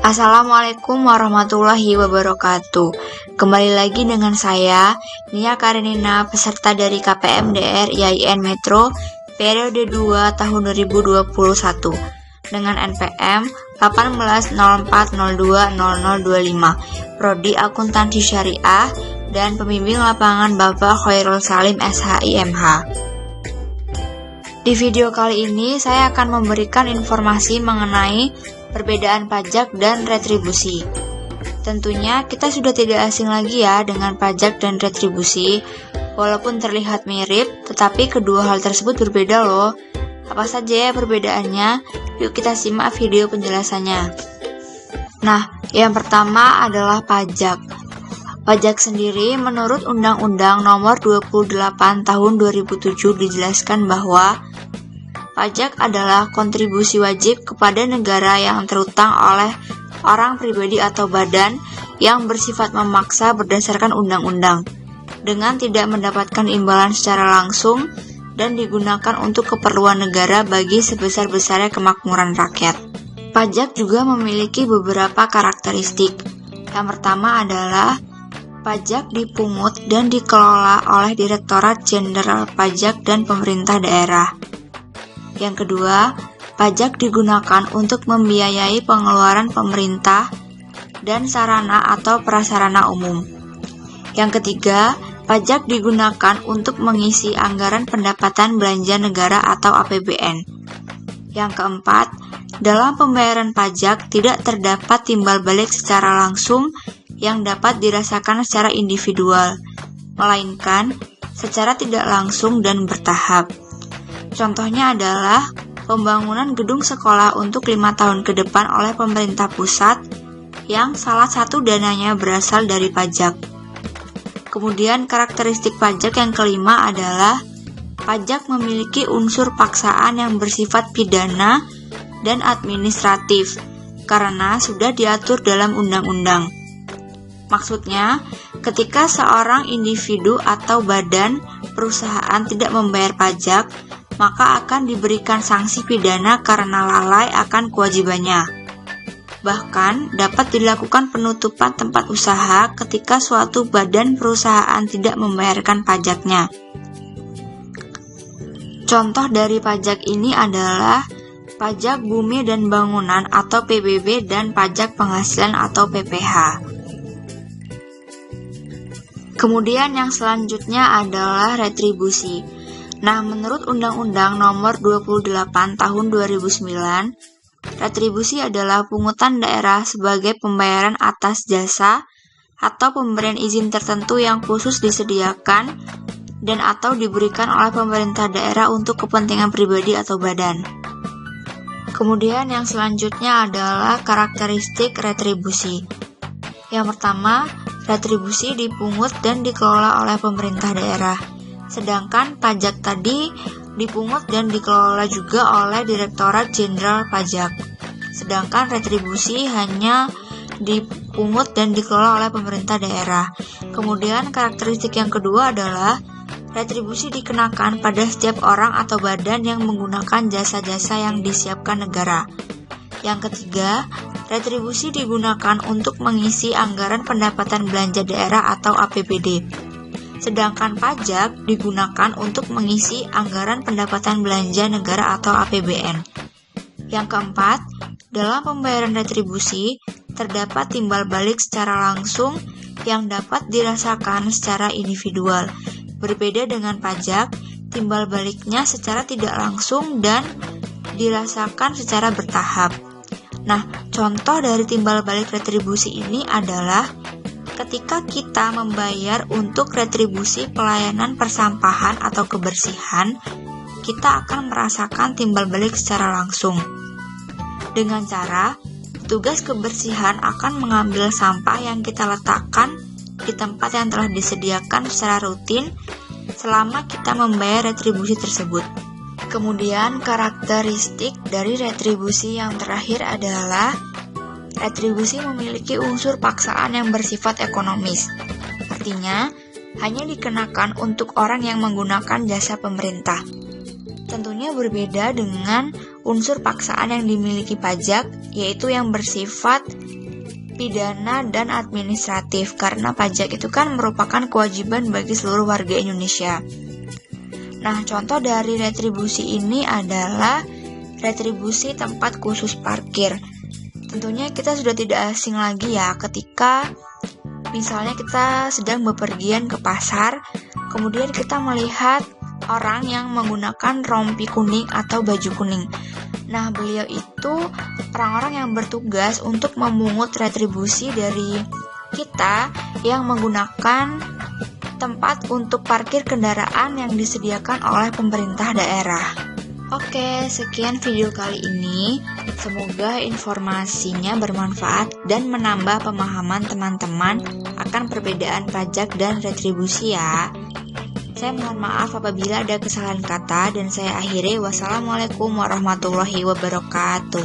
Assalamualaikum warahmatullahi wabarakatuh. Kembali lagi dengan saya, Nia Karenina, peserta dari KPMDR IAIN Metro periode 2 tahun 2021 dengan NPM 1804020025, Prodi Akuntansi Syariah dan pembimbing lapangan Bapak Khairul Salim SHI MH. Di video kali ini saya akan memberikan informasi mengenai perbedaan pajak dan retribusi. Tentunya kita sudah tidak asing lagi ya dengan pajak dan retribusi. Walaupun terlihat mirip, tetapi kedua hal tersebut berbeda loh. Apa saja ya perbedaannya? Yuk kita simak video penjelasannya. Nah, yang pertama adalah pajak. Pajak sendiri menurut Undang-Undang Nomor 28 Tahun 2007 dijelaskan bahwa pajak adalah kontribusi wajib kepada negara yang terutang oleh orang pribadi atau badan yang bersifat memaksa berdasarkan undang-undang, dengan tidak mendapatkan imbalan secara langsung dan digunakan untuk keperluan negara bagi sebesar-besarnya kemakmuran rakyat. Pajak juga memiliki beberapa karakteristik. Yang pertama adalah pajak dipungut dan dikelola oleh Direktorat Jenderal Pajak dan Pemerintah Daerah. Yang kedua, pajak digunakan untuk membiayai pengeluaran pemerintah dan sarana atau prasarana umum. Yang ketiga, pajak digunakan untuk mengisi anggaran pendapatan belanja negara atau APBN. Yang keempat, dalam pembayaran pajak tidak terdapat timbal balik secara langsung yang dapat dirasakan secara individual, melainkan secara tidak langsung dan bertahap. Contohnya adalah pembangunan gedung sekolah untuk 5 tahun ke depan oleh pemerintah pusat yang salah satu dananya berasal dari pajak. Kemudian karakteristik pajak yang kelima adalah pajak memiliki unsur paksaan yang bersifat pidana dan administratif karena sudah diatur dalam undang-undang. Maksudnya, ketika seorang individu atau badan perusahaan tidak membayar pajak, maka akan diberikan sanksi pidana karena lalai akan kewajibannya. Bahkan, dapat dilakukan penutupan tempat usaha ketika suatu badan perusahaan tidak membayarkan pajaknya. Contoh dari pajak ini adalah pajak bumi dan bangunan atau PBB dan pajak penghasilan atau PPH. Kemudian yang selanjutnya adalah retribusi. Nah, menurut Undang-Undang Nomor 28 Tahun 2009, retribusi adalah pungutan daerah sebagai pembayaran atas jasa atau pemberian izin tertentu yang khusus disediakan dan atau diberikan oleh pemerintah daerah untuk kepentingan pribadi atau badan. Kemudian yang selanjutnya adalah karakteristik retribusi. Yang pertama, retribusi dipungut dan dikelola oleh pemerintah daerah. Sedangkan pajak tadi dipungut dan dikelola juga oleh Direktorat Jenderal Pajak. Sedangkan retribusi hanya dipungut dan dikelola oleh pemerintah daerah. Kemudian karakteristik yang kedua adalah retribusi dikenakan pada setiap orang atau badan yang menggunakan jasa-jasa yang disiapkan negara. Yang ketiga, retribusi digunakan untuk mengisi anggaran pendapatan belanja daerah atau APBD. Sedangkan pajak digunakan untuk mengisi anggaran pendapatan belanja negara atau APBN. Yang keempat, dalam pembayaran retribusi, terdapat timbal balik secara langsung yang dapat dirasakan secara individual. Berbeda dengan pajak, timbal baliknya secara tidak langsung dan dirasakan secara bertahap. Nah, contoh dari timbal balik retribusi ini adalah ketika kita membayar untuk retribusi pelayanan persampahan atau kebersihan, kita akan merasakan timbal balik secara langsung. Dengan cara, petugas kebersihan akan mengambil sampah yang kita letakkan di tempat yang telah disediakan secara rutin selama kita membayar retribusi tersebut. Kemudian, karakteristik dari retribusi yang terakhir adalah retribusi memiliki unsur paksaan yang bersifat ekonomis. Artinya, hanya dikenakan untuk orang yang menggunakan jasa pemerintah. Tentunya berbeda dengan unsur paksaan yang dimiliki pajak, yaitu yang bersifat pidana dan administratif, karena pajak itu kan merupakan kewajiban bagi seluruh warga Indonesia. Nah, contoh dari retribusi ini adalah retribusi tempat khusus parkir. Tentunya kita sudah tidak asing lagi ya ketika misalnya kita sedang bepergian ke pasar, kemudian kita melihat orang yang menggunakan rompi kuning atau baju kuning. Nah, beliau itu orang-orang yang bertugas untuk memungut retribusi dari kita yang menggunakan tempat untuk parkir kendaraan yang disediakan oleh pemerintah daerah. Oke, sekian video kali ini. Semoga informasinya bermanfaat dan menambah pemahaman teman-teman akan perbedaan pajak dan retribusi ya. Saya mohon maaf apabila ada kesalahan kata dan saya akhiri. Wassalamualaikum warahmatullahi wabarakatuh.